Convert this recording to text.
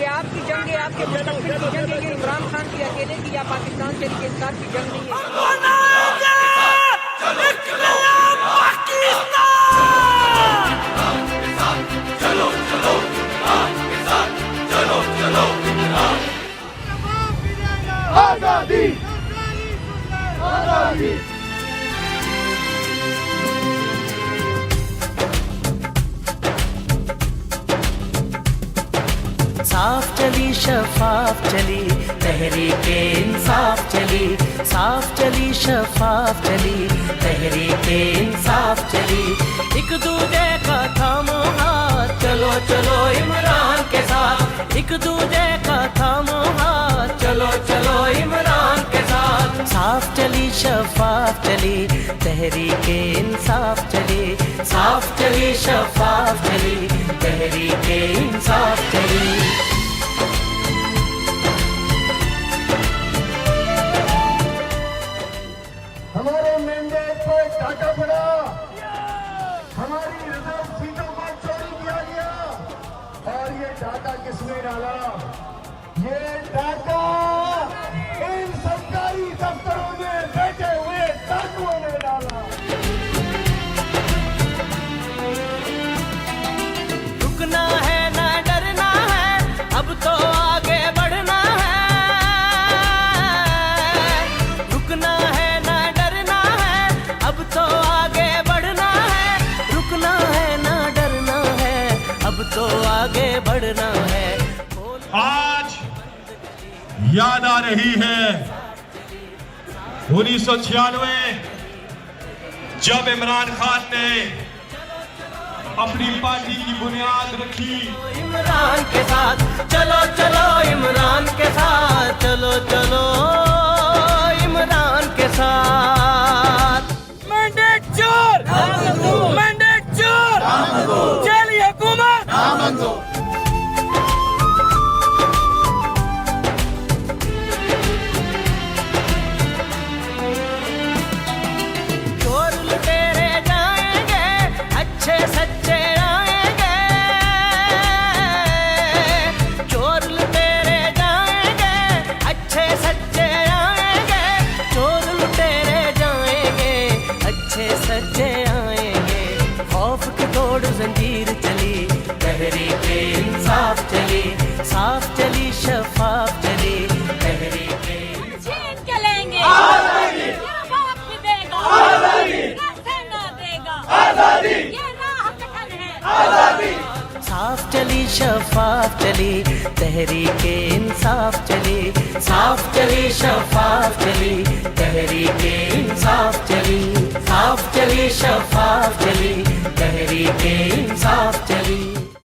ये आपकी जंग है, आपके मुस्तकबिल की जंग है, ये इमरान खान की अकेले की या पाकिस्तान से के साथ की जंग नहीं है। आजादी आजादी साफ चली शफाफ चली तहरीके इंसाफ चली, साफ चली शफाफ चली तहरीके इंसाफ चली। एक दूजे का थामो हाथ, चलो चलो इमरान के साथ। एक दूजे का थामो हाथ, चलो चलो इमरान के साथ। साफ चली शफाफ चली तहरीके इंसाफ चली, साफ चली शफाफ चली तहरीके इंसाफ चली। हमारे मैंडेट पर डाका पड़ा, हमारी रिजर्व सीटों को चोरी किया गया। और ये डाका किसने डाला? ये डाका इन सरकारी दफ्तरों में बैठे हुए डाकुओं ने डाला। रुकना है ना डरना है, अब तो आगे बढ़ना है। रुकना है ना डरना है, अब तो आगे बढ़ना है। रुकना है ना डरना है, अब तो आगे बढ़ना है। आज याद आ रही है 1996 जब इमरान खान ने अपनी पार्टी की बुनियाद रखी। इमरान के साथ चलो चलो, इमरान के साथ चलो चलो, इमरान के साथ। मैंडेट चोर, मैंडेट चोर, चली हुकूमत। चोर लुटेरे जाएंगे, अच्छे सच्चे आएंगे। चोर लुटेरे जाएंगे, अच्छे सच्चे आएंगे। चोर लुटेरे जाएंगे, अच्छे सच्चे आएंगे। खौफ की दौड़ जंजीर चली, तहरीके इंसाफ चली, साफ चली शफाफ चली तहरीके। छीन के लेंगे आजादी, क्या बाप भी देगा आजादी, कैसे ना देगा आजादी, ये राह कठिन है आजादी। साफ चली शफाफ चली तहरीके इंसाफ चली, साफ चली शफाफ चली तहरीके इंसाफ चली, साफ चली शफाफ